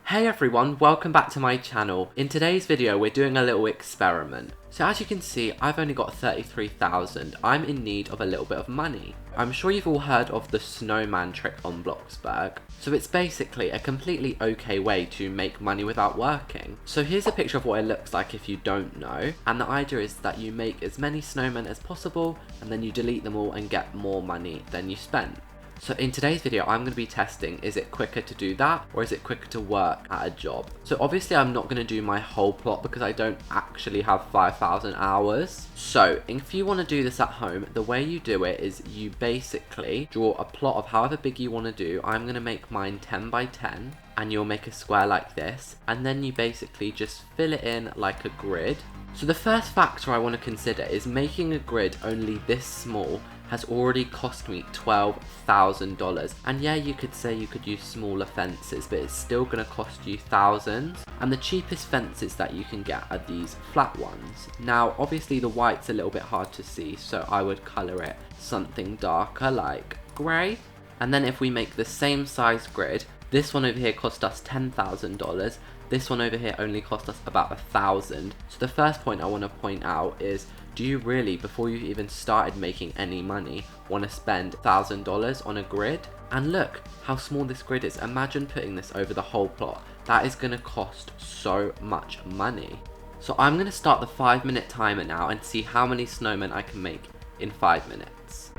Hey everyone, welcome back to my channel. In today's video we're doing a little experiment. So as you can see, I've only got 33,000. I'm in need of a little bit of money. I'm sure you've all heard of the SNOWMAN trick on BLOXBURG. So it's basically a completely okay way to make money without working. So here's a picture of what it looks like if you don't know. And the idea is that you make as many snowmen as possible and then you delete them all and get more money than you spent. So in today's video, I'm going to be testing, is it quicker to do that or is it quicker to work at a job? So obviously I'm not going to do my whole plot because I don't actually have 5,000 hours. So if you want to do this at home, the way you do it is you basically draw a plot of however big you want to do. I'm going to make mine 10 by 10 and you'll make a square like this. And then you basically just fill it in like a grid. So the first factor I want to consider is making a grid only this small has already cost me $12,000. And yeah, you could say you could use smaller fences, but it's still going to cost you thousands. And the cheapest fences that you can get are these flat ones. Now, obviously the white's a little bit hard to see, so I would colour it something darker like grey. And then if we make the same size grid, this one over here cost us $10,000. This one over here only cost us about $1,000. So the first point I want to point out is, do you really, before you've even started making any money, want to spend $1,000 on a grid? And look how small this grid is. Imagine putting this over the whole plot. That is going to cost so much money. So I'm going to start the 5-minute timer now and see how many snowmen I can make in 5 minutes.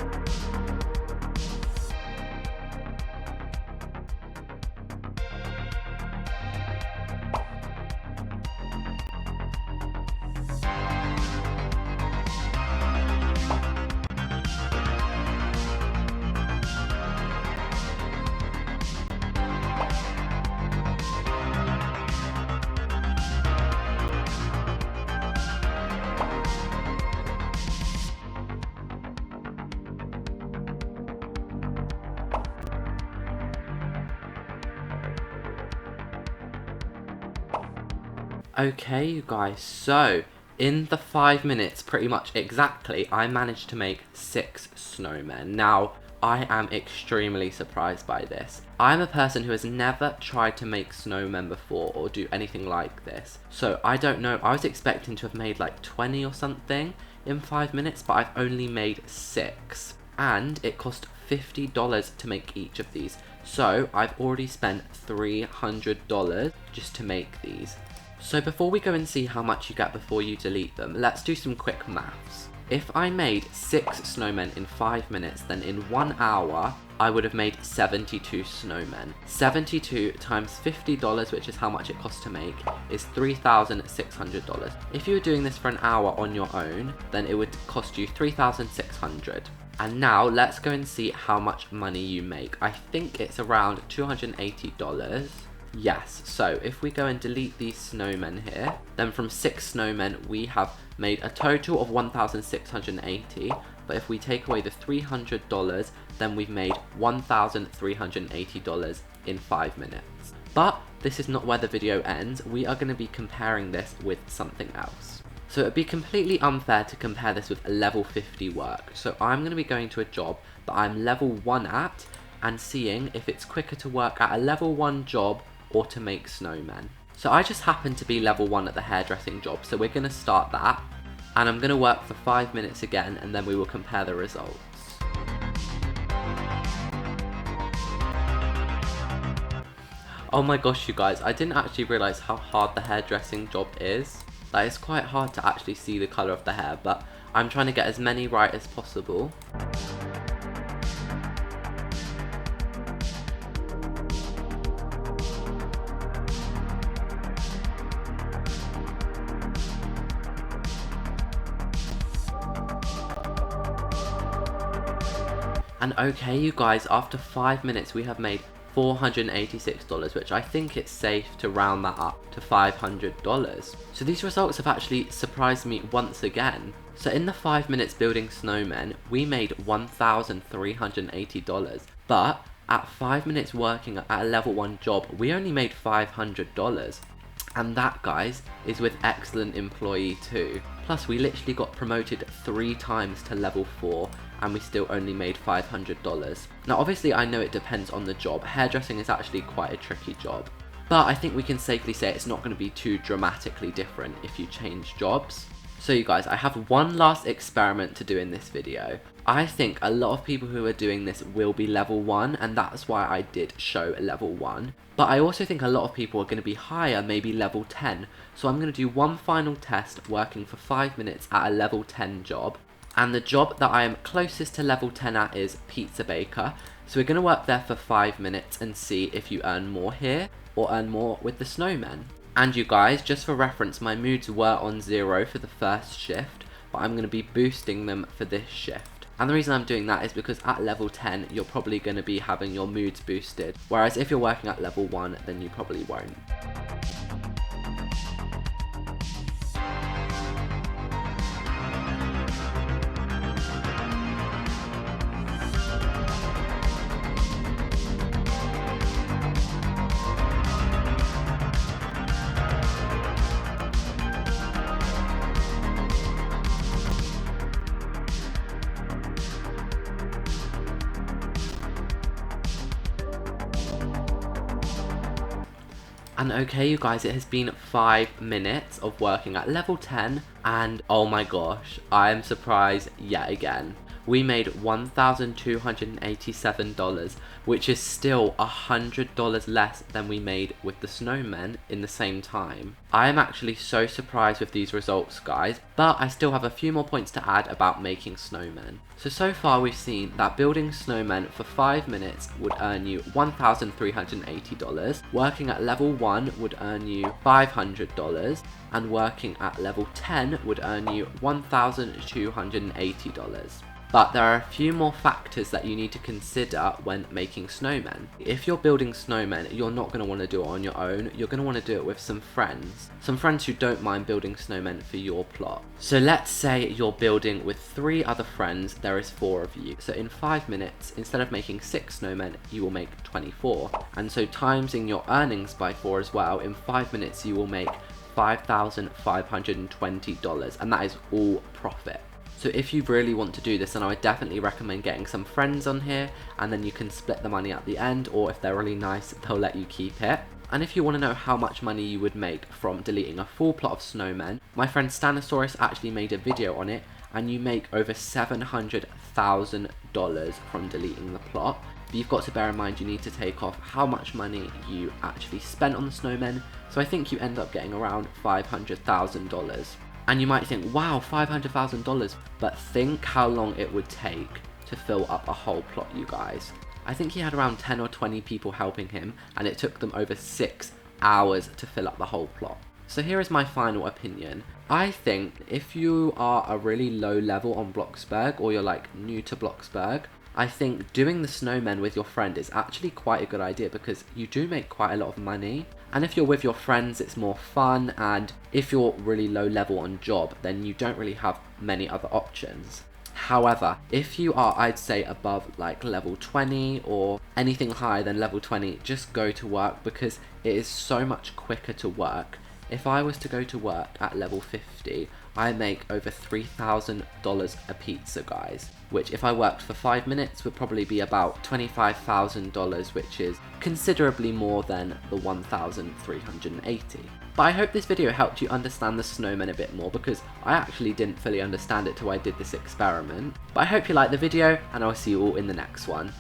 Okay you guys, so in the 5 minutes pretty much exactly I managed to make 6 snowmen. Now I am extremely surprised by this. I'm a person who has never tried to make snowmen before or do anything like this. So I don't know, I was expecting to have made like 20 or something in 5 minutes, but I've only made 6. And it cost $50 to make each of these. So I've already spent $300 just to make these. So before we go and see how much you get before you delete them, let's do some quick maths. If I made 6 snowmen in 5 minutes, then in 1 hour, I would have made 72 snowmen. 72 times $50, which is how much it costs to make, is $3,600. If you were doing this for an hour on your own, then it would cost you $3,600. And now let's go and see how much money you make. I think it's around $280. Yes, so if we go and delete these snowmen here, then from 6 snowmen we have made a total of $1,680, but if we take away the $300, then we've made $1,380 in 5 minutes. But this is not where the video ends. We are going to be comparing this with something else. So it would be completely unfair to compare this with a level 50 work. So I'm going to be going to a job that I'm level 1 at and seeing if it's quicker to work at a level 1 job or to make snowmen. So I just happen to be level 1 at the hairdressing job, so we're going to start that. And I'm going to work for 5 minutes again and then we will compare the results. Oh my gosh you guys, I didn't actually realise how hard the hairdressing job is. Like, it's quite hard to actually see the colour of the hair, but I'm trying to get as many right as possible. And okay you guys, after 5 minutes we have made $486, which I think it's safe to round that up to $500. So these results have actually surprised me once again. So in the 5 minutes building snowmen, we made $1,380, but at 5 minutes working at a level 1 job, we only made $500. And that, guys, is with excellent employee too. Plus we literally got promoted 3 times to level 4 and we still only made $500. Now obviously I know it depends on the job. Hairdressing is actually quite a tricky job. but I think we can safely say it's not going to be too dramatically different if you change jobs. So you guys, I have one last experiment to do in this video. I think a lot of people who are doing this will be level 1, and that's why I did show level 1. But I also think a lot of people are going to be higher, maybe level 10. So I'm going to do one final test working for 5 minutes at a level 10 job. And the job that I am closest to level 10 at is pizza baker. So we're going to work there for 5 minutes and see if you earn more here or earn more with the snowmen. And you guys, just for reference, my moods were on 0 for the first shift, but I'm going to be boosting them for this shift. And the reason I'm doing that is because at level 10, you're probably going to be having your moods boosted, whereas if you're working at level 1, then you probably won't. And okay, you guys, it has been 5 minutes of working at level 10, and oh my gosh, I am surprised yet again. We made $1,287, which is still $100 less than we made with the snowmen in the same time. I am actually so surprised with these results, guys, but I still have a few more points to add about making snowmen. So far we've seen that building snowmen for 5 minutes would earn you $1,380, working at level 1 would earn you $500, and working at level 10 would earn you $1,280. But there are a few more factors that you need to consider when making snowmen. If you're building snowmen, you're not going to want to do it on your own, you're going to want to do it with some friends. Some friends who don't mind building snowmen for your plot. So let's say you're building with 3 other friends, there is 4 of you. So in 5 minutes, instead of making 6 snowmen, you will make 24. And so timesing your earnings by 4 as well, in 5 minutes you will make $5,520, and that is all profit. So if you really want to do this, then I would definitely recommend getting some friends on here, and then you can split the money at the end, or if they're really nice, they'll let you keep it. And if you want to know how much money you would make from deleting a full plot of snowmen, my friend Stanosaurus actually made a video on it, and you make over $700,000 from deleting the plot. But you've got to bear in mind you need to take off how much money you actually spent on the snowmen, so I think you end up getting around $500,000. And you might think, wow, $500,000, but think how long it would take to fill up a whole plot, you guys. I think he had around 10 or 20 people helping him, and it took them over 6 hours to fill up the whole plot. So here is my final opinion. I think if you are a really low level on BLOXBURG, or you're like new to BLOXBURG, I think doing the snowmen with your friend is actually quite a good idea because you do make quite a lot of money. And if you're with your friends, it's more fun, and if you're really low level on job, then you don't really have many other options. However, if you are, I'd say, above like level 20 or anything higher than level 20, just go to work because it is so much quicker to work. If I was to go to work at level 50, I make over $3,000 a pizza, guys, which if I worked for 5 minutes would probably be about $25,000, which is considerably more than the $1,380. But I hope this video helped you understand the snowmen a bit more, because I actually didn't fully understand it till I did this experiment. But I hope you liked the video, and I'll see you all in the next one.